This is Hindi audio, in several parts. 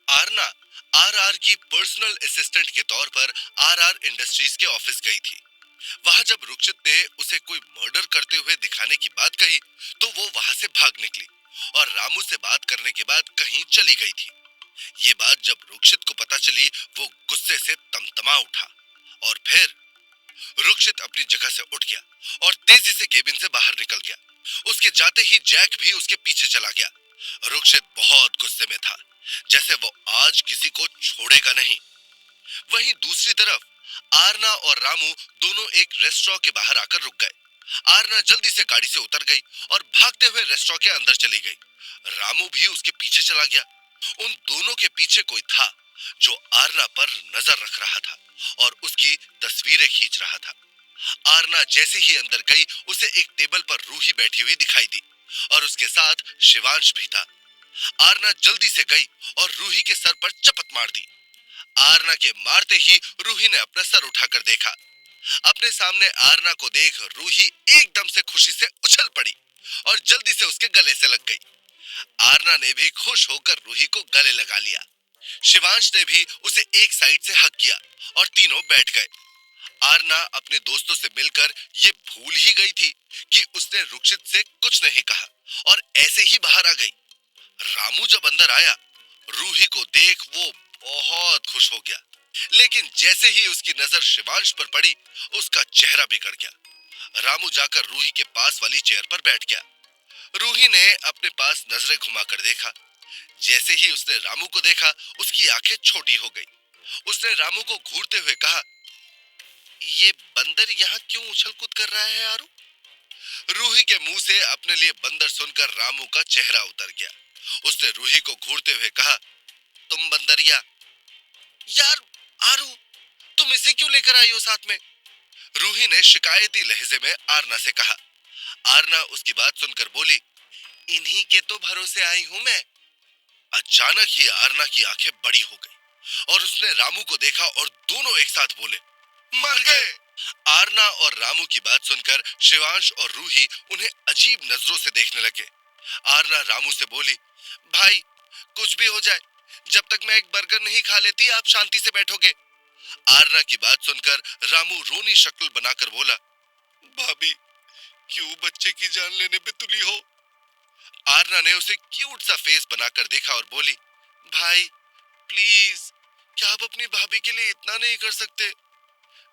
आरना आरआर की पर्सनल असिस्टेंट के तौर पर आरआर इंडस्ट्रीज के ऑफिस गई थी। वहां जब रुक्षित ने उसे कोई मर्डर करते हुए दिखाने की बात कही तो वो वहां से भाग निकली और रामू से बात करने के बाद कहीं चली गई थी। ये बात जब रुक्षित को पता चली वो गुस्से से तमतमा उठा और फिर रुक्षित अपनी जगह से उठ गया और तेजी से केबिन से बाहर निकल गया। उसके जाते ही जैक भी उसके पीछे चला गया। रुक्षित बहुत गुस्से में था, जैसे वो आज किसी को छोड़ेगा नहीं। वहीं दूसरी तरफ आरना और रामू दोनों एक रेस्टोरेंट के बाहर आकर रुक गए। आरना जल्दी से गाड़ी से उतर गई और भागते हुए रेस्टोरेंट के अंदर चली गई। रामू भी उसके पीछे चला गया। उन दोनों के पीछे कोई था जो आरना पर नजर रख रहा था और उसकी तस्वीरें खींच रहा था। आरना जैसे ही अंदर गई उसे एक टेबल पर रूही बैठी हुई दिखाई दी और उसके साथ शिवांश भी था। आरना जल्दी से गई और रूही के सर पर चपत मार दी। आरना के मारते ही रूही ने अपना सर उठाकर देखा। अपने सामने आरना को देख रूही एकदम से खुशी से उछल पड़ी और जल्दी से उसके गले से लग गई। आरना ने भी खुश होकर रूही को गले लगा लिया। शिवांश ने भी उसे एक साइड से हक किया और तीनों बैठ गए। आरना अपने दोस्तों से मिलकर ये भूल ही गई थी कि उसने रुक्षित से कुछ नहीं कहा और ऐसे ही बाहर आ गई। रामू जब अंदर आया, रूही को देख वो बहुत खुश हो गया, लेकिन जैसे ही उसकी नजर शिवांश पर पड़ी, उसका चेहरा बिगड़ गया। रामू जाकर रूही के पास वाली चेयर पर बैठ गया। रूही ने अपने पास नजरें घुमाकर देखा। जैसे ही उसने रामू को देखा, उसकी आंखें छोटी हो गई। उसने रामू को घूरते हुए कहा, ये बंदर यहाँ क्यों उछल कूद कर रहा है आरू? रूही के मुंह से अपने लिए बंदर सुनकर रामू का चेहरा उतर गया। उसने रूही को घूरते हुए कहा, तुम बंदरिया। यार आरू, तुम इसे क्यों लेकर आई हो साथ में? रूही ने शिकायती लहजे में आरना से कहा। आरना उसकी बात सुनकर बोली, इन्हीं के तो भरोसे आई हूं मैं। अचानक ही आरना की आंखें बड़ी हो गई और उसने रामू को देखा और दोनों एक साथ बोले, मर गए। आरना और रामू की बात सुनकर शिवांश और रूही उन्हें अजीब नजरों से देखने लगे। आरना रामू से बोली, भाई कुछ भी हो जाए, जब तक मैं एक बर्गर नहीं खा लेती आप शांति से बैठोगे। आरना की बात सुनकर रामू रोनी शक्ल बनाकर बोला, भाभी क्यों बच्चे की जान लेने पे तुली हो? आरना ने उसे क्यूट सा फेस बनाकर देखा और बोली, भाई प्लीज, क्या आप अपनी भाभी के लिए इतना नहीं कर सकते?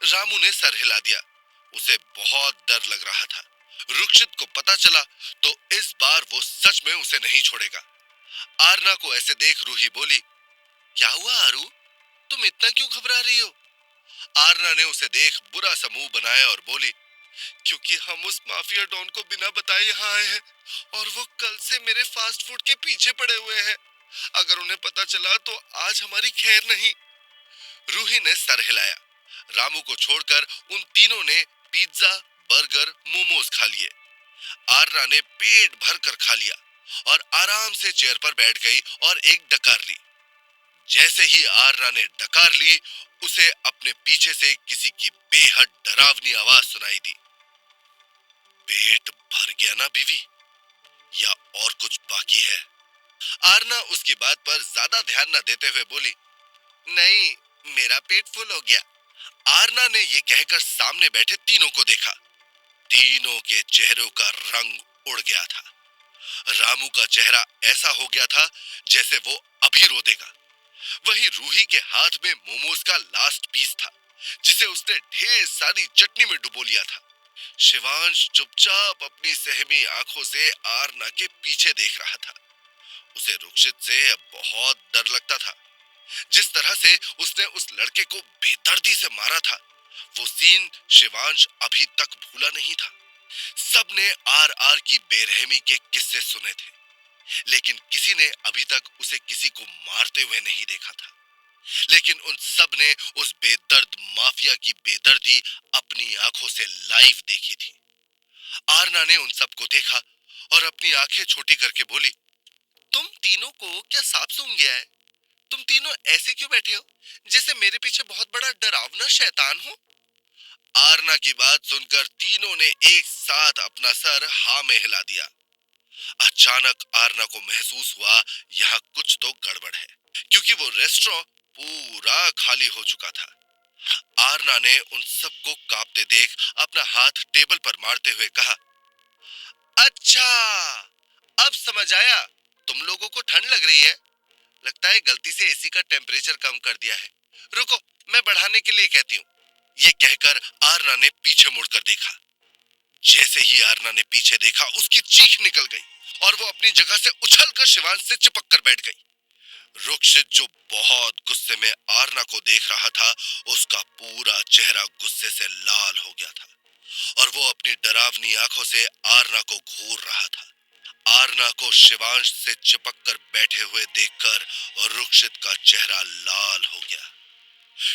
रामू ने सर हिला दिया। उसे बहुत डर लग रहा था। रुक्षित को पता चला तो इस बार वो सच में उसे नहीं छोड़ेगा। आरना को ऐसे देख रूही बोली, क्या हुआ आरू, तुम इतना क्यों घबरा रही हो? आरना ने उसे देख बुरा सा मुंह बनाया और बोली, क्योंकि हम उस माफिया डॉन को बिना बताए यहाँ आए हैं और वो कल से मेरे फास्ट फूड के पीछे पड़े हुए हैं। अगर उन्हें पता चला तो आज हमारी खैर नहीं। रूही ने सर हिलाया। रामू को छोड़कर उन तीनों ने पिज्जा, बर्गर, मोमोज खा लिए। आरना ने पेट भर कर खा लिया और आराम से चेयर पर बैठ गई और एक डकार ली। जैसे ही आरना ने डकार ली, उसे अपने पीछे से किसी की बेहद डरावनी आवाज सुनाई दी, पेट भर गया ना बीवी, या और कुछ बाकी है? आरना उसकी बात पर ज्यादा ध्यान न देते हुए बोली, नहीं, मेरा पेट फुल हो गया। आरना ने ये कहकर सामने बैठे तीनों को देखा। तीनों के चेहरों का रंग उड़ गया था। रामू का चेहरा ऐसा हो गया था जैसे वो अभी रो देगा। वहीं रूही के हाथ में मोमोज का लास्ट पीस था, जिसे उसने ढेर सारी चटनी में डुबो लिया था। शिवांश चुपचाप अपनी सहमी आंखों से आरना के पीछे देख रहा था। उसे रुक्षित से अब बहुत डर लगता था। जिस तरह से उसने उस लड़के को बेदर्दी से मारा था, वो सीन शिवांश अभी तक भूला नहीं था। सबने आर आर की बेरहमी के किस्से सुने थे, लेकिन किसी ने अभी तक उसे किसी को मारते हुए नहीं देखा था। लेकिन उन सब ने उस बेदर्द माफिया की बेदर्दी अपनी आंखों से लाइव देखी थी। आरना ने उन सबको देखा और अपनी आंखें छोटी करके बोली, तुम तीनों को क्या सांप सूंघ गया है? तुम तीनों ऐसे क्यों बैठे हो जैसे मेरे पीछे बहुत बड़ा डरावना शैतान हो? आरना की बात सुनकर तीनों ने एक साथ अपना सर हाँ में हिला दिया। अचानक आरना को महसूस हुआ यहाँ कुछ तो गड़बड़ है, क्योंकि क्योंकि वो रेस्टोरेंट पूरा खाली हो चुका था। आरना ने उन सबको कांपते देख अपना हाथ टेबल पर मारते हुए कहा, अच्छा, अब समझ आया, तुम लोगों को ठंड लग रही है। लगता है गलती से एसी का टेम्परेचर कम कर दिया है। रुको, मैं बढ़ाने के लिए कहती हूँ। ये कहकर आरना ने पीछे मुड़कर देखा। जैसे ही आरना ने पीछे देखा, उसकी चीख निकल गई और वो अपनी जगह से उछलकर शिवांश से चिपक कर बैठ गई। रुक्षित, जो बहुत गुस्से में आरना को देख रहा था, उसका पूरा चेहरा गुस्से से लाल हो गया था और वो अपनी डरावनी आंखों से आरना को घूर रहा था। आरना को शिवांश से चिपक कर बैठे हुए देखकर रुक्षित का चेहरा लाल हो गया।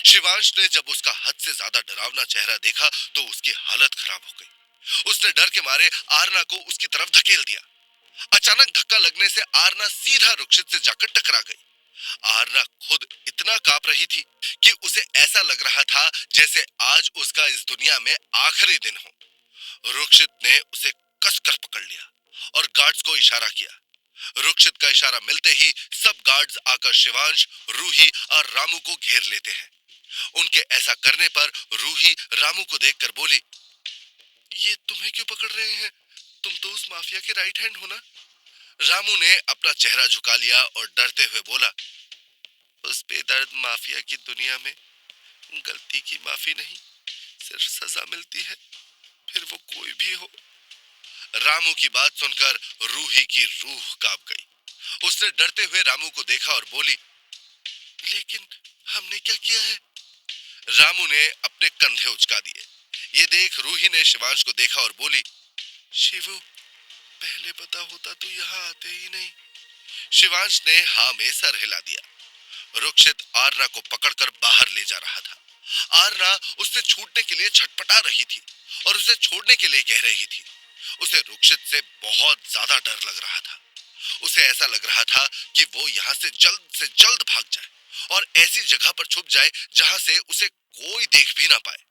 शिवांश ने जब उसका हद से ज्यादा डरावना चेहरा देखा तो उसकी हालत खराब हो गई। उसने डर के मारे आरना को उसकी तरफ धकेल दिया। अचानक धक्का लगने से आरना सीधा रुक्षित से जाकर टकरा गई। आरना खुद इतना कांप रही थी कि उसे ऐसा लग रहा था जैसे आज उसका इस दुनिया में आखिरी दिन हो। रुक्षित ने उसे कसकर पकड़ लिया और गार्ड्स को इशारा किया। रुक्षित का इशारा मिलते ही सब गार्ड्स आकर शिवांश, रूही और रामू को घेर लेते हैं। उनके ऐसा करने पर रूही रामू को देखकर बोली, ये तुम्हें क्यों पकड़ रहे हैं? तुम तो उस माफिया के राइट हैंड हो ना? रामू ने अपना चेहरा झुका लिया और डरते हुए बोला, उस बेदर्द माफिया की दुनिया में गलती की माफी नहीं, सिर्फ सजा मिलती है, फिर वो कोई भी हो। रामू की बात सुनकर रूही की रूह कांप गई। उसने डरते हुए रामू को देखा और बोली, लेकिन हमने क्या किया है? रामू ने अपने कंधे उचका दिए। ये देख रूही ने शिवांश को देखा और बोली, शिवू, पहले पता होता तो यहाँ आते ही नहीं। शिवांश ने हाँ में सर हिला दिया। रुक्षित आरना को पकड़कर बाहर ले जा रहा था। आरना उससे छूटने के लिए छटपटा रही थी और उसे छोड़ने के लिए कह रही थी। उसे रुक्षित से बहुत ज्यादा डर लग रहा था। उसे ऐसा लग रहा था कि वो यहाँ से जल्द भाग जाए और ऐसी जगह पर छुप जाए जहाँ से उसे कोई देख भी ना पाए।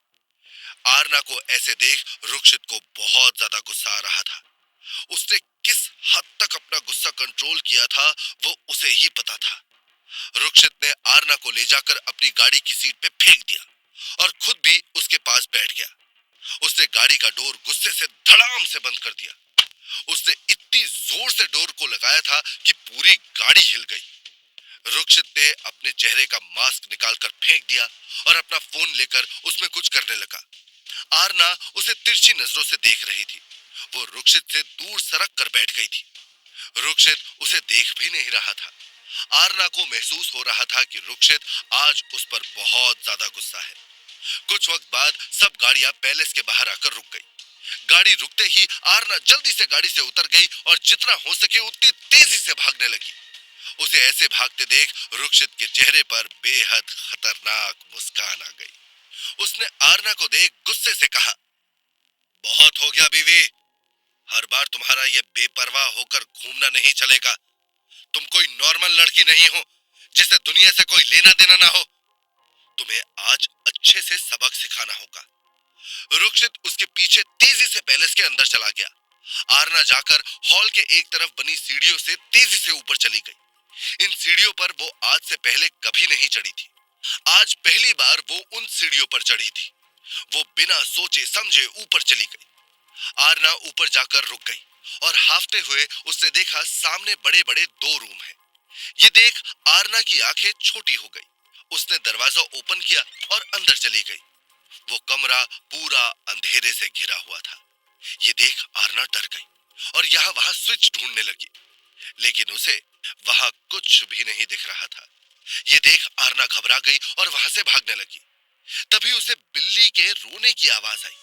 आरना को ऐसे देख रुक्षित को बहुत ज्यादा गुस्सा आ रहा था। उसने किस हद तक अपना गुस्सा कंट्रोल किया था वो उसे ही पता था। रुक्षित ने आरना को ले जाकर अपनी गाड़ी की सीट पे फेंक दिया और खुद भी उसके पास बैठ गया। उसने गाड़ी का डोर गुस्से से धड़ाम से बंद कर दिया। उसने इतनी जोर से डोर को लगाया था कि पूरी गाड़ी हिल गई। रुक्षित ने अपने चेहरे का मास्क निकालकर फेंक दिया और अपना फोन लेकर उसमें कुछ करने लगा। आरना उसे तिरछी नजरों से देख रही थी। वो रुक्षित से दूर सरक कर बैठ गई थी। रुक्षित उसे देख भी नहीं रहा था। आरना को महसूस हो रहा था कि रुक्षित आज उस पर बहुत ज्यादा गुस्सा है। कुछ वक्त बाद सब गाड़ियां पैलेस के बाहर आकर रुक गई। गाड़ी रुकते ही आरना जल्दी से गाड़ी से उतर गई और जितना हो सके उतनी तेजी से भागने लगी। उसे ऐसे भागते देख रुक्षित के चेहरे पर बेहद खतरनाक मुस्कान आ गई। उसने आरना को देख गुस्से से कहा, बहुत हो गया बीवी, हर बार तुम्हारा ये बेपरवाह होकर घूमना नहीं चलेगा। तुम कोई नॉर्मल लड़की नहीं हो जिसे दुनिया से कोई लेना देना ना हो। तुम्हें आज अच्छे से सबक सिखाना होगा। रुक्षित उसके पीछे तेजी से पैलेस के अंदर चला गया। आरना जाकर हॉल के एक तरफ बनी सीढ़ियों से तेजी से ऊपर चली गई। इन सीढ़ियों पर वो आज से पहले कभी नहीं चढ़ी थी। आज पहली बार वो उन सीढ़ियों पर चढ़ी थी। वो बिना सोचे समझे ऊपर चली गई। आरना ऊपर जाकर रुक गई और हाफते हुए उसने देखा सामने बड़े बड़े दो रूम हैं। ये देख आरना की आंखें छोटी हो गई। उसने दरवाजा ओपन किया और अंदर चली गई। वो कमरा पूरा अंधेरे से घिरा हुआ था। ये देख आरना डर गई और यहाँ वहां स्विच ढूंढने लगी, लेकिन उसे वहां कुछ भी नहीं दिख रहा था। ये देख आरना घबरा गई और वहां से भागने लगी। तभी उसे बिल्ली के रोने की आवाज आई,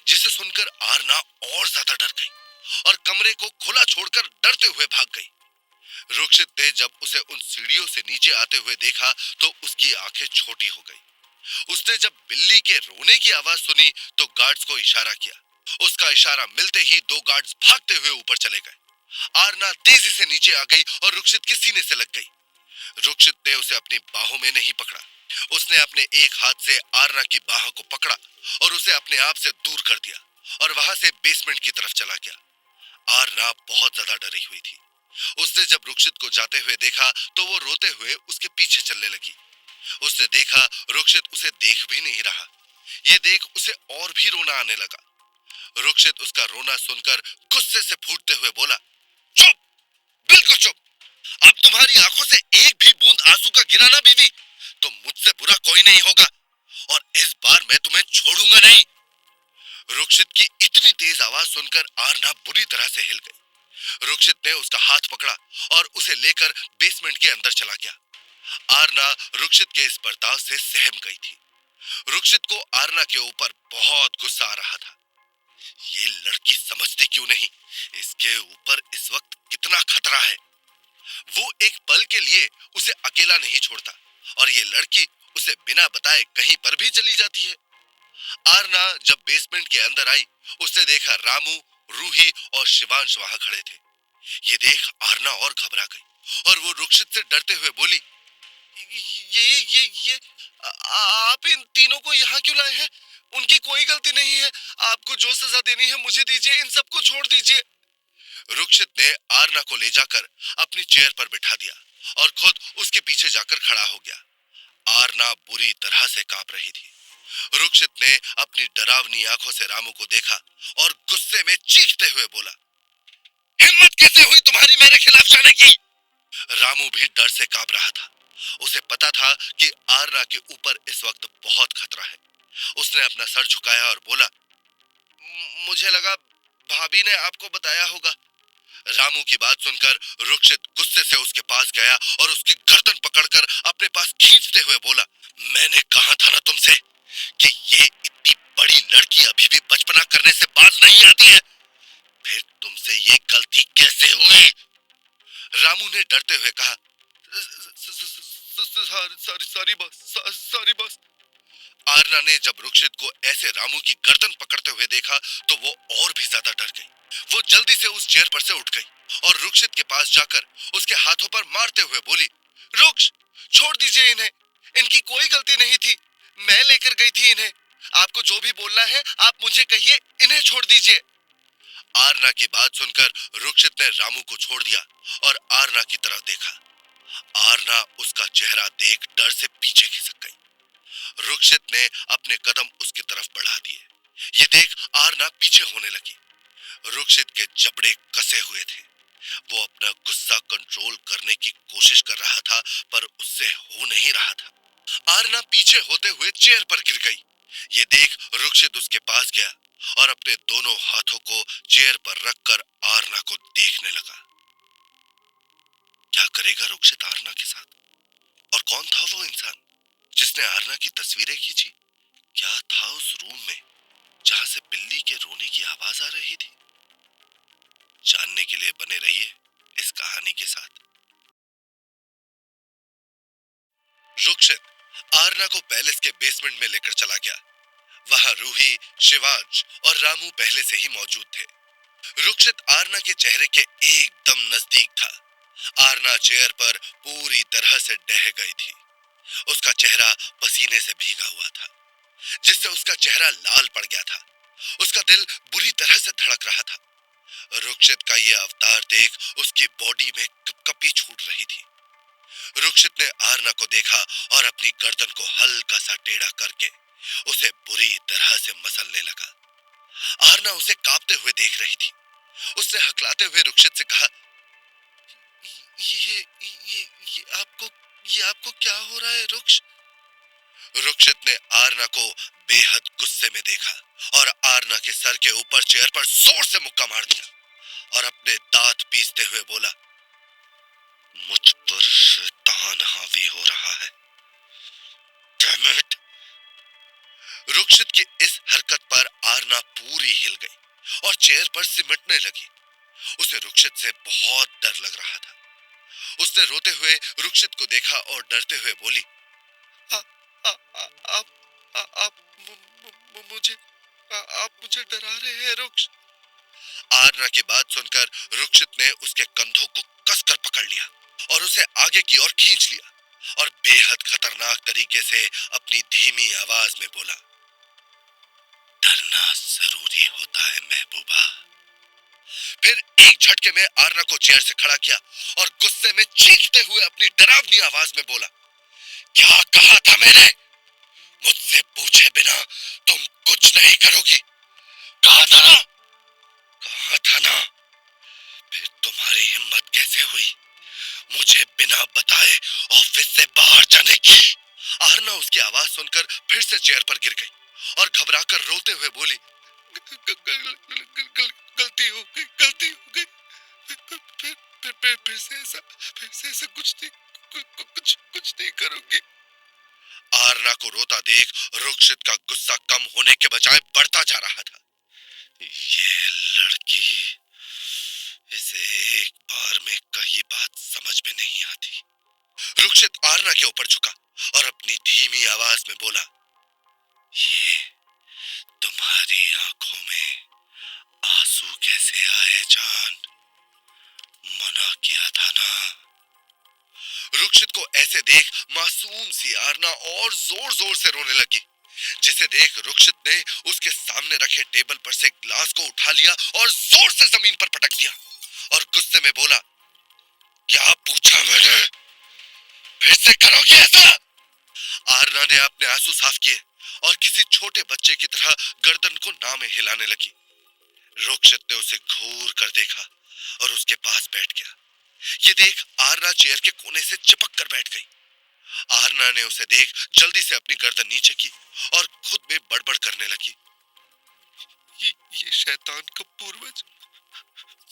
जिसे सुनकर आरना और ज्यादा डर गई और कमरे को खुला छोड़कर डरते हुए भाग गई। रुक्षित ने जब उसे उन सीढ़ियों से नीचे आते हुए देखा तो उसकी आंखें छोटी हो गई। उसने जब बिल्ली के रोने की आवाज सुनी तो गार्ड्स को इशारा किया। उसका इशारा मिलते ही दो गार्ड्स भागते हुए ऊपर चले गए। आरना तेजी से नीचे आ गई और रुक्षित के सीने से लग गई। रुक्षित ने उसे अपनी बाहों में नहीं पकड़ा। उसने अपने एक हाथ से आरना की बाह को पकड़ा और उसे अपने आप से दूर कर दिया और वहां से बेसमेंट की तरफ चला गया। आरना बहुत ज्यादा डरी हुई थी। उसने जब रुक्षित को जाते हुए देखा तो वो रोते हुए उसके पीछे चलने लगी। उसने देखा रुक्षित उसे देख भी नहीं रहा। ये देख उसे और भी रोना आने लगा। रुक्षित उसका रोना सुनकर गुस्से से फूटते हुए बोला, चुप, बिल्कुल चुप। अब तुम्हारी आंखों से एक भी बूंद आंसू का गिरा ना बीवी, तो मुझसे बुरा कोई नहीं होगा, और इस बार मैं तुम्हें छोड़ूंगा नहीं। रुक्षित की इतनी तेज आवाज सुनकर आरना बुरी तरह से हिल गई। रुक्षित ने उसका हाथ पकड़ा और उसे लेकर बेसमेंट के अंदर चला गया। आरना रुक्षित के इस बर्ताव से सहम गई थी। रुक्षित को आरना के ऊपर बहुत गुस्सा आ रहा था। ये लड़की समझती क्यों नहीं इसके ऊपर इस वक्त कितना खतरा है। वो एक पल के लिए उसे अकेला नहीं छोड़ता, और ये लड़की उसे बिना बताए कहीं पर भी चली जाती है। आरना जब बेसमेंट के अंदर आई, उसने देखा रामू, रूही और शिवांश वहां खड़े थे। ये देख आरना और घबरा गई और वो रुक्षित से डरते हुए बोली, ये आप इन तीनों को यहाँ क्यों लाए हैं? उनकी कोई गलती नहीं है। आपको जो सजा देनी है मुझे दीजिए, इन सबको छोड़ दीजिए। रुक्षित ने आरना को ले जाकर अपनी चेयर पर बिठा दिया और खुद उसके पीछे जाकर खड़ा हो गया। आरना बुरी तरह से कांप रही थी। रुक्षित ने अपनी डरावनी आंखों से रामू को देखा और गुस्से में चीखते हुए बोला, हिम्मत कैसे हुई तुम्हारी मेरे खिलाफ जाने की? रामू भी डर से कांप रहा था। उसे पता था कि आरना के ऊपर इस वक्त बहुत खतरा है। उसने अपना सर झुकाया और बोला, मुझे लगा भाभी ने आपको बताया होगा। रामू की बात सुनकर रुक्षित गुस्से से उसके पास गया और उसकी गर्दन पकड़कर अपने पास खींचते हुए बोला, मैंने कहा था ना तुमसे कि ये इतनी बड़ी लड़की अभी भी बचपना करने से बाज नहीं आती है। फिर तुमसे ये गलती कैसे हुई? रामू ने डरते हुए कहा, सॉरी बॉस। आरना ने जब रुक्षित को ऐसे रामू की गर्दन पकड़ते हुए देखा तो वो और भी ज्यादा डर गई। वो जल्दी से उस चेयर पर से उठ गई और रुक्षित के पास जाकर उसके हाथों पर मारते हुए बोली, रुक्ष, छोड़ दीजिए इन्हें, इनकी कोई गलती नहीं थी, मैं लेकर गई थी इन्हें। आपको जो भी बोलना है आप मुझे कहिए, इन्हें छोड़ दीजिए। आरना की बात सुनकर रुक्षित ने रामू को छोड़ दिया और आरना की तरफ देखा। आरना उसका चेहरा देख डर से पीछे खिसक गई। रुक्षित ने अपने कदम उसकी तरफ बढ़ा दिए। ये देख आरना पीछे होने लगी। रुक्षित के जबड़े कसे हुए थे। वो अपना गुस्सा कंट्रोल करने की कोशिश कर रहा था पर उससे हो नहीं रहा था। आरना पीछे होते हुए चेयर पर गिर गई। ये देख रुक्षित उसके पास गया और अपने दोनों हाथों को चेयर पर रखकर आरना को देखने लगा। क्या करेगा रुक्षित आरना के साथ? और कौन था वो इंसान जिसने आरना की तस्वीरें खींची? क्या था उस रूम में जहां से बिल्ली के रोने की आवाज आ रही थी? जानने के लिए बने रहिए इस कहानी के साथ। रुक्षित आरना को पैलेस के बेसमेंट में लेकर चला गया। वहां रूही, शिवांश और रामू पहले से ही मौजूद थे। रुक्षित आरना के चेहरे के एकदम नजदीक था। आरना चेयर पर पूरी तरह से ढह गई थी। उसका चेहरा पसीने से भीगा हुआ था, जिससे उसका चेहरा लाल पड़ गया था। उसका दिल बुरी तरह से धड़क रहा था। रुक्षित का ये अवतार देख उसकी बॉडी में कपकपी छूट रही थी। रुक्षित ने आरना को देखा और अपनी गर्दन को हल्का सा टेढ़ा करके उसे बुरी तरह से मसलने लगा। आरना उसे कांपते हुए देख रही थी। उसने हकलाते हुए रुक्षित से कहा, ये आपको क्या हो रहा है रुक्ष? रुक्षित ने आरना को बेहद गुस्से में देखा और आरना के सर के ऊपर चेयर पर जोर से मुक्का मार दिया और अपने दांत पीसते हुए बोला, मुझ पर शैतान हावी हो रहा है। Damn it! रुक्षित की इस हरकत पर आरना पूरी हिल गई और चेयर पर सिमटने लगी। उसे रुक्षित से बहुत डर लग रहा था। उसने रोते हुए रुक्षित को देखा और डरते हुए बोली, आ, आ, आ, आप आप मुझे डरा रहे हैं रुक्ष। आरना की बात सुनकर रुक्षित ने उसके कंधों को कसकर पकड़ लिया और उसे आगे की ओर खींच लिया और बेहद खतरनाक तरीके से अपनी धीमी आवाज में बोला, डरना जरूरी होता है महबूबा। फिर एक झटके में आरना को चेयर से खड़ा किया और गुस्से में चीखते हुए अपनी डरावनी आवाज में बोला, क्या कहा था मैंने? मुझसे पूछे बिना तुम कुछ नहीं करोगी, कहा था ना? कहा था ना? फिर तुम्हारी हिम्मत कैसे हुई मुझे बिना बताए ऑफिस से बाहर जाने की? आरना उसकी आवाज सुनकर फिर से चेयर पर गिर गई और घबराकर रोते हुए बोली, गलती हो गई, गलती हो गई। फिर से ऐसा कुछ नहीं, कुछ नहीं करूंगी। आरना को रोता देख रुक्षित का गुस्सा कम होने के बजाय बढ़ता जा रहा था। ये लड़की, इसे एक बार में कही बात समझ में नहीं आती। रुक्षित आरना के ऊपर झुका और अपनी धीमी आवाज में बोला, ये तुम्हारी आंखों में आंसू कैसे आए जान? मना किया था ना? रुक्षित को ऐसे देख मासूम सी आरना और जोर जोर से रोने लगी, जिसे देख रुक्षित ने उसके सामने रखे टेबल पर से ग्लास को उठा लिया और जोर से जमीन पर पटक दिया और गुस्से में बोला, क्या पूछा मैंने? फिर से करोगे ऐसा? आरना ने अपने आंसू साफ किए और किसी छोटे बच्चे की तरह गर्दन को ना में हिलाने लगी। रुक्षित ने उसे घूर कर देखा और उसके पास बैठ गया। ये देख आरना चेयर के कोने से चिपक कर बैठ गई। आरना ने उसे देख जल्दी से अपनी गर्दन नीचे की और खुद में बड़बड़ करने लगी, ये शैतान का पूर्वज,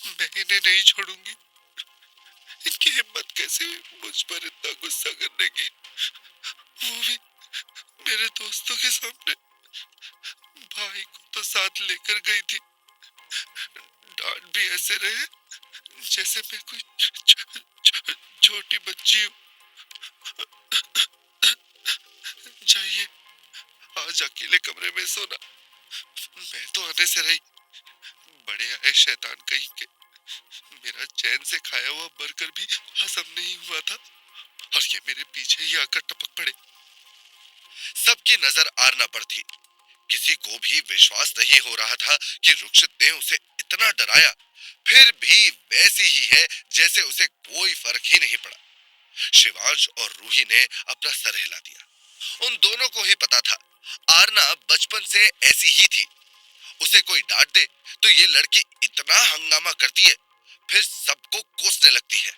मैं इन्हें नहीं छोड़ूंगी। इनकी हिम्मत कैसे हुई मुझ पर इतना गुस्सा करने की, वो भी मेरे दोस्तों के सामने। भाई को तो साथ लेकर गई थी, डांट भी ऐसे रहे जैसे मैं कोई छोटी बच्ची हूँ। जाइए, आज अकेले कमरे में सोना, मैं तो आने से रही। बड़े आए शैतान कहीं के, मेरा चैन से खाया हुआ बर्गर भी हजम नहीं हुआ था और ये मेरे पीछे ही आकर टपक पड़े। सबकी नजर आरना पर थी। किसी को भी विश्वास नहीं हो रहा था कि रुक्षित ने उसे इतना डराया, फिर भी वैसी ही है जैसे उसे कोई फर्क ही नहीं पड़ा। शिवांश और रूही ने अपना सर हिला दिया। उन दोनों को ही पता था आरना बचपन से ऐसी ही थी। उसे कोई डांट दे तो ये लड़की इतना हंगामा करती है, फिर सबको कोसने लगती है।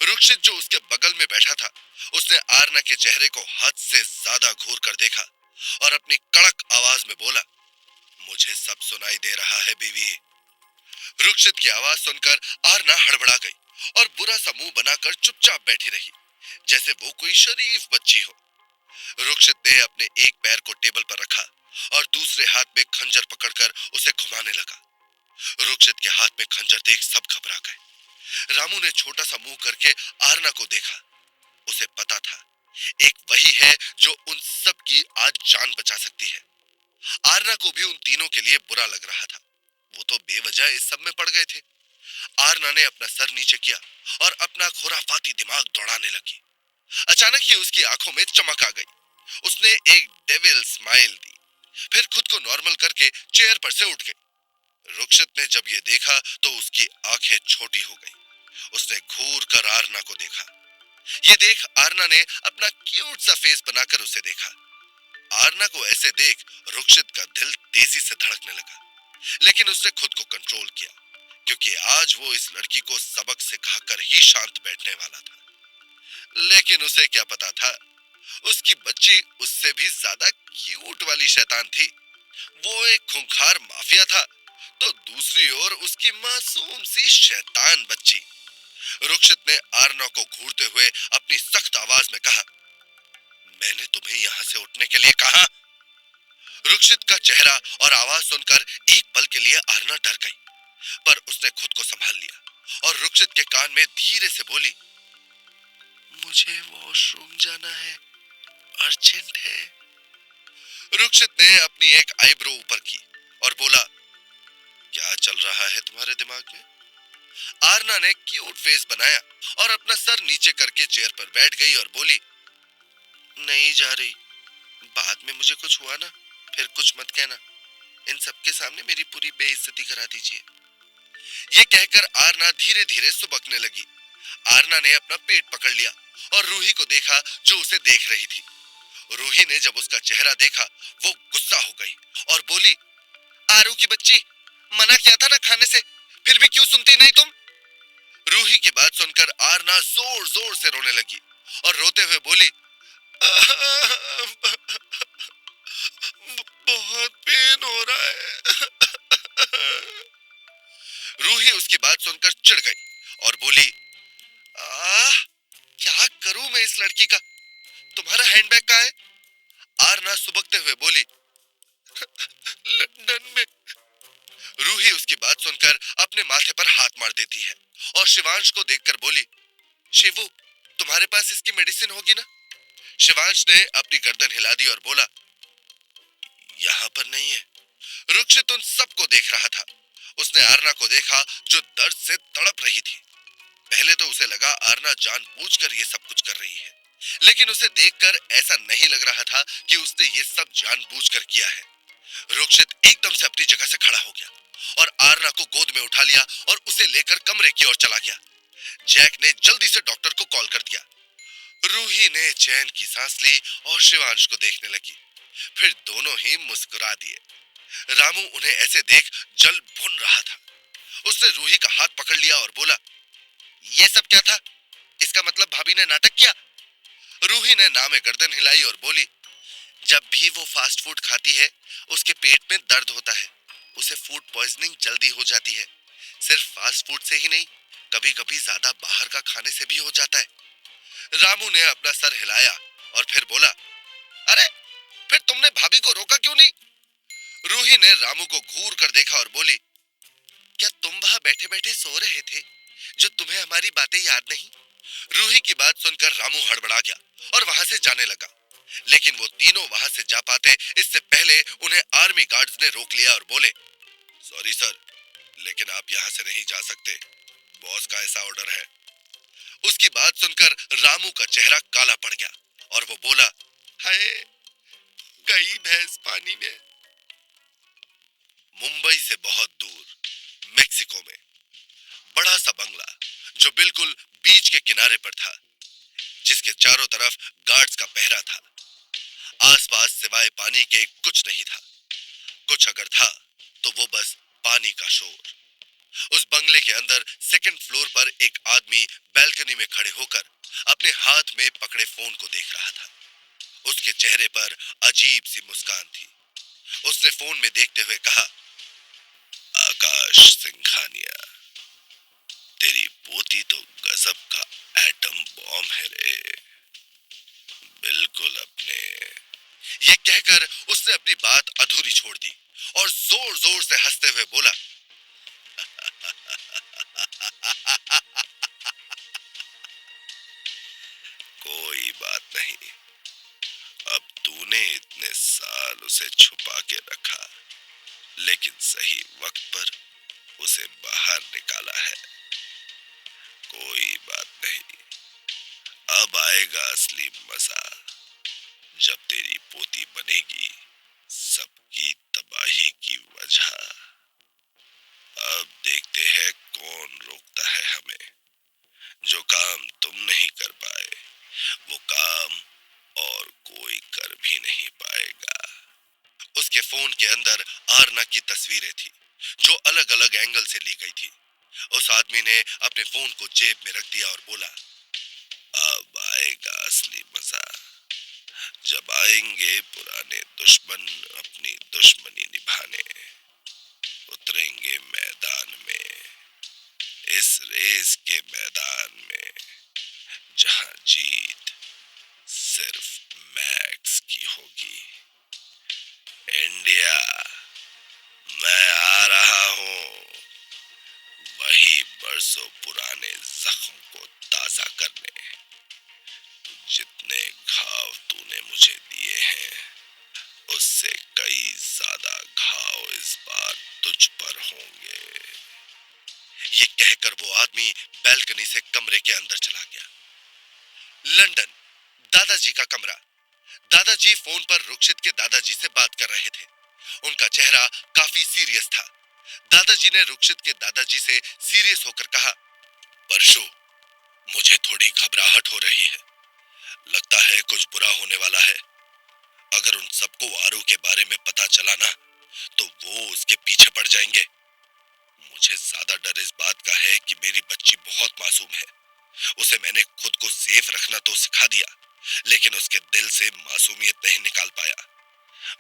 रुक्षित जो उसके बगल में बैठा था, उसने आरना के चेहरे को हद से ज्यादा घूर कर देखा और अपनी कड़क आवाज में बोला, मुझे सब सुनाई दे रहा है बीवी। रुक्षित की आवाज सुनकर आरना हड़बड़ा गई और बुरा सा मुंह बनाकर चुपचाप बैठी रही, जैसे वो कोई शरीफ बच्ची हो। रुक्षित ने अपने एक पैर को टेबल पर रखा और दूसरे हाथ में खंजर पकड़कर उसे घुमाने लगा। रुक्षित के हाथ में खंजर देख सब घबरा गए। रामू ने छोटा सा मुंह करके आरना को देखा। उसे पता था एक वही है जो उन सब की आज जान बचा सकती है। आरना को भी उन तीनों के लिए बुरा लग रहा था। वो तो बेवजह इस सब में पड़ गए थे। आरना ने अपना सर नीचे किया और अपना खुराफाती दिमाग दौड़ाने लगी। अचानक ही उसकी आंखों में चमक आ गई। उसने एक डेविल स्माइल दी, फिर खुद को नॉर्मल करके चेयर पर से उठ गई। रुक्षित ने जब ये देखा तो उसकी आंखें छोटी हो गई। उसने घूर कर आरना को देखा। ये देख आरना ने अपना क्यूट सा फेस बनाकर उसे देखा। आरना को ऐसे देख रुक्षित का दिल तेजी से धड़कने लगा, लेकिन उसने खुद को कंट्रोल किया, क्योंकि आज वो इस लड़की को सबक सिखाकर ही शांत बैठने वाला था। लेकिन उसे क्या पता था, उसकी बच्ची उससे भी ज्यादा क्यूट वाली शैतान थी। वो एक खूंखार माफिया था, तो दूसरी ओर उसकी मासूम सी शैतान बच्ची। रुक्षित ने आरना को घूरते हुए अपनी सख्त आवाज में कहा, मैंने तुम्हें यहाँ से उठने के लिए कहा। रुक्षित का चेहरा और आवाज सुनकर एक पल के लिए आरना डर गई, पर उसने खुद को संभाल लिया और रुक्षित के कान में धीरे से बोली, मुझे वॉशरूम जाना है, अर्जेंट है। रुक्षित ने अपनी एक आईब्रो ऊपर की और बोला, क्या चल रहा है तुम्हारे दिमाग में? आरना ने क्यूट फेस बनाया और अपना सर नीचे करके चेयर पर बैठ गई और बोली, नहीं जा रही, बाद में मुझे कुछ हुआ ना फिर कुछ मत कहना, इन सबके सामने मेरी पूरी बेइज्जती करा दीजिए। ये कहकर आरना धीरे धीरे सुबकने लगी। आरना ने अपना पेट पकड़ लिया और रूही को देखा जो उसे देख रही थी। रूही ने जब उसका चेहरा देखा वो गुस्सा हो गई और बोली, आरू की बच्ची, मना किया था ना खाने से, फिर भी क्यों सुनती नहीं तुम? रूही की बात सुनकर आरना जोर जोर से रोने लगी और रोते हुए बोली, बहुत पेन हो रहा है। रूही उसकी बात सुनकर चिढ़ गई और बोली, आह, क्या करूं मैं इस लड़की का? तुम्हारा हैंडबैग कहाँ है? आरना सुबकते हुए बोली, लंदन में। रूही उसकी बात सुनकर अपने माथे पर हाथ मार देती है और शिवांश को देखकर बोली, शिवू, तुम्हारे पास इसकी मेडिसिन होगी ना? शिवांश ने अपनी गर्दन हिला दी और बोला, यहाँ पर नहीं है। रुक्षित उन सबको देख रहा था। उसने आरना को देखा जो दर्द से तड़प रही थी। पहले तो उसे लगा आरना जानबूझकर ये सब कुछ कर रही है, लेकिन उसे देखकर ऐसा नहीं लग रहा था कि उसने ये सब जानबूझकर किया है। रुक्षित एकदम से अपनी जगह से खड़ा हो गया और आरना को गोद में उठा लिया और उसे लेकर कमरे की ओर चला गया। जैक ने जल्दी से डॉक्टर को कॉल कर दिया। रूही ने चैन की सांस ली और शिवांश को देखने लगी। फिर दोनों ही मुस्कुरा दिए। रामू उन्हें ऐसे देख जल भुन रहा था। उसने रूही का हाथ पकड़ लिया और बोला, ये सब क्या था? इसका मतलब भाभी ने नाटक किया? रूही ने नाम में गर्दन हिलाई और बोली, जब भी वो फास्ट फूड खाती है उसके पेट में दर्द होता है, उसे फूड पॉइजनिंग जल्दी हो जाती है। सिर्फ फास्ट फूड से ही नहीं, कभी कभी ज्यादा बाहर का खाने से भी हो जाता है। रामू ने अपना सर हिलाया और फिर बोला, अरे फिर तुमने भाभी को रोका क्यों नहीं? रूही ने रामू को घूर कर देखा और बोली, क्या तुम वहां बैठे बैठे सो रहे थे जो तुम्हें हमारी बातें याद नहीं? रूही की बात सुनकर रामू हड़बड़ा गया और वहां से जाने लगा, लेकिन वो तीनों वहां से जा पाते इससे पहले उन्हें आर्मी गार्ड्स ने रोक लिया और बोले, सॉरी सर, लेकिन आप यहाँ से नहीं जा सकते, बॉस का ऐसा ऑर्डर है। उसकी बात सुनकर रामू का चेहरा काला पड़ गया और वो बोला, हाय, गई भैंस पानी में। मुंबई से बहुत दूर मेक्सिको में बड़ा सा बंगला जो बिल्कुल बीच के किनारे पर था, जिसके चारों तरफ गार्ड्स का पहरा था। आसपास सिवाय पानी के कुछ नहीं था। कुछ अगर था तो वो बस पानी का शोर। उस बंगले के अंदर सेकंड फ्लोर पर एक आदमी बैल्कनी में खड़े होकर अपने हाथ में पकड़े फोन को देख रहा था। उसके चेहरे पर अजीब सी मुस्कान थी। उसने फोन में देखते हुए कहा, आकाश सिंघानिया, तेरी पोती तो गजब का एटम बॉम्ब है रे, बिल्कुल अपने। ये कहकर उसने अपनी बात अधूरी छोड़ दी और जोर जोर से हंसते हुए बोला, कोई बात नहीं, अब तूने इतने साल उसे छुपा के रखा, लेकिन सही वक्त पर उसे बाहर निकाला है। कोई बात नहीं, अब आएगा असली मजा, जब तेरी पोती बनेगी सबकी तबाही की वजह। अब देखते हैं कौन रोकता है हमें। जो काम तुम नहीं कर पाए वो काम और कोई कर भी नहीं पाएगा। उसके फोन के अंदर आरना की तस्वीरें थी जो अलग अलग एंगल से ली गई थी। उस आदमी ने अपने फोन को जेब में रख दिया और बोला, अब आएगा असली मजा, जब आएंगे पुराने दुश्मन अपनी दुश्मनी निभाने, उतरेंगे मैदान में, इस रेस के मैदान में जहां जीत सिर्फ मैक्स की होगी। इंडिया, मैं आ रहा हूं, वही बरसों पुराने जख्म को ताजा करने। जितने घाव तूने मुझे दिए हैं उससे कई ज्यादा घाव इस बार तुझ पर होंगे। ये कहकर वो आदमी बैल्कनी से कमरे के अंदर चला गया। लंदन, दादाजी का कमरा। दादाजी फोन पर रुक्षित के दादाजी से बात कर रहे थे। उनका चेहरा काफी सीरियस था। दादाजी ने रुक्षित के दादाजी से सीरियस होकर कहा, परशु, मुझे थोड़ी घबराहट हो रही है। लगता है कुछ बुरा होने वाला है। अगर उन सबको आरू के बारे में पता चला ना, तो वो उसके पीछे पड़ जाएंगे। मुझे ज्यादा डर इस बात का है कि मेरी बच्ची बहुत मासूम है। उसे मैंने खुद को सेफ रखना तो सिखा दिया, लेकिन उसके दिल से मासूमियत नहीं निकाल पाया।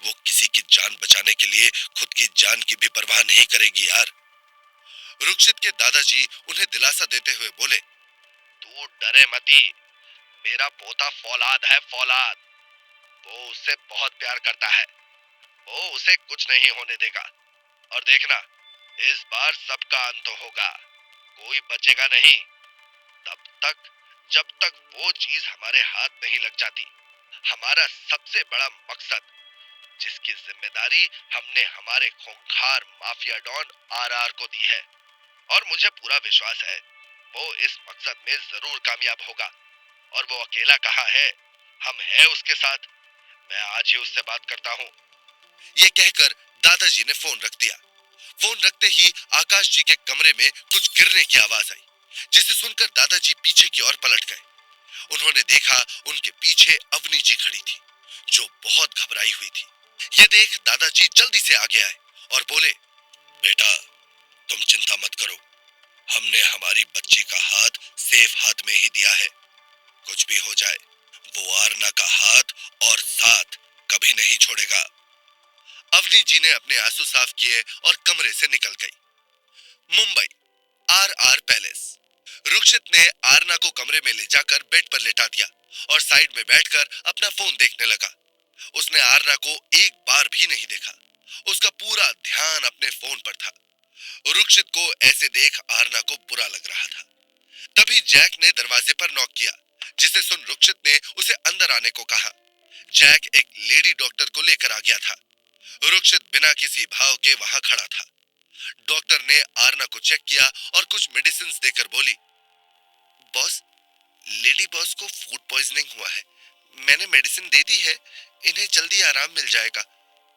वो किसी की जान बचाने के लिए खुद की जान की भी परवाह नहीं करेगी यार। रुक्षित के दादाजी उन्हें दिलासा देते हुए बोले, तू डरे मती। मेरा पोता फौलाद है, फौलाद। वो उससे बहुत प्यार करता है। वो उसे कुछ नहीं होने देगा। और देखना, इस बार सबका अंत होगा। कोई बचेगा नहीं। तब तक, जब तक वो चीज हमारे हाथ नहीं लग जाती। हमारा सबसे बड़ा मकसद, जिसकी जिम्मेदारी हमने हमारे खूंखार माफिया डॉन आरआर को दी है, और मुझे पूरा विश्वास है वो इस मकसद में जरूर कामयाब होगा। और वो अकेला कहाँ है, हम हैं उसके साथ। मैं आज ही उससे बात करता हूँ। ये कहकर दादाजी ने फोन रख दिया। फोन रखते ही आकाश जी के कमरे में कुछ गिरने की आवाज आई, जिसे सुनकर दादाजी पीछे की ओर पलट गए। उन्होंने देखा उनके पीछे अवनी जी खड़ी थी, जो बहुत घबराई हुई थी। ये देख दादाजी जल्दी से आगे आए और बोले, बेटा, तुम चिंता मत करो। हमने हमारी बच्ची का हाथ सेफ हाथ में ही दिया है। कुछ भी हो जाए, वो आरना का हाथ और साथ कभी नहीं छोड़ेगा। अवनी जी ने अपने आंसू साफ किए और कमरे से निकल गई। Mumbai, R R palace. Rukshit ने आरना को कमरे में ले जाकर बेड पर लेटा दिया और साइड में बैठकर अपना फोन देखने लगा। उसने आरना को एक बार भी नहीं देखा। उसका पूरा ध्यान अपने फोन पर था। रुक्षित को ऐसे देख आरना को बुरा लग रहा था। तभी जैक ने दरवाजे पर नॉक किया, जिसे सुन रुक्षित ने उसे अंदर आने को कहा। जैक एक लेडी डॉक्टर को लेकर आ गया था। रुक्षित बिना किसी भाव के वहां खड़ा था। डॉक्टर ने आरना को चेक किया और कुछ मेडिसिन देकर बोली, बॉस, लेडी बॉस को फूड पॉइजनिंग हुआ है। मैंने मेडिसिन दे दी है। इन्हें जल्दी आराम मिल जाएगा,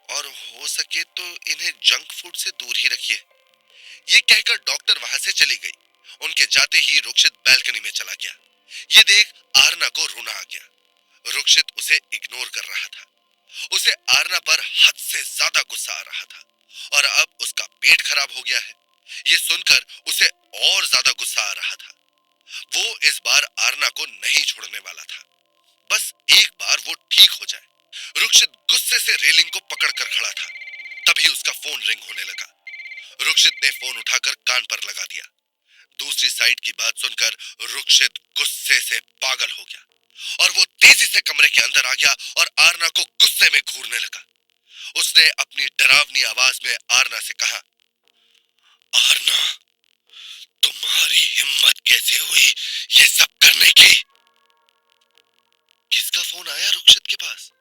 और हो सके तो इन्हें जंक फूड से दूर ही रखिए। ये कहकर डॉक्टर वहां से चली गई। उनके जाते ही रुक्षित बालकनी में चला गया। ये देख आरना को रोना आ गया। रुक्षित उसे इग्नोर कर रहा था। उसे आरना पर हद से ज्यादा गुस्सा आ रहा था, और अब उसका पेट खराब हो गया है। ये सुनकर उसे और ज्यादा गुस्सा आ रहा था। वो इस बार आरना को नहीं छोड़ने वाला था। बस एक बार वो ठीक हो जाए। रुक्षित गुस्से से रेलिंग को पकड़कर खड़ा था। तभी उसका फोन रिंग होने लगा। रुक्षित ने फोन उठाकर कान पर लगा दिया। दूसरी साइड की बात सुनकर रुक्षित गुस्से से पागल हो गया, और वो तेजी से कमरे के अंदर आ गया और आरना को गुस्से में घूरने लगा। उसने अपनी डरावनी आवाज में आरना से कहा, आरना, तुम्हारी हिम्मत कैसे हुई ये सब करने की? किसका फोन आया रुक्षित के पास,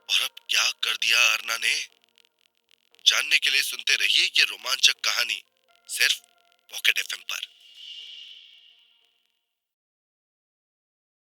और अब क्या कर दिया आरना ने? जानने के लिए सुनते रहिए ये रोमांचक कहानी, सिर्फ पॉकेट एफएम पर।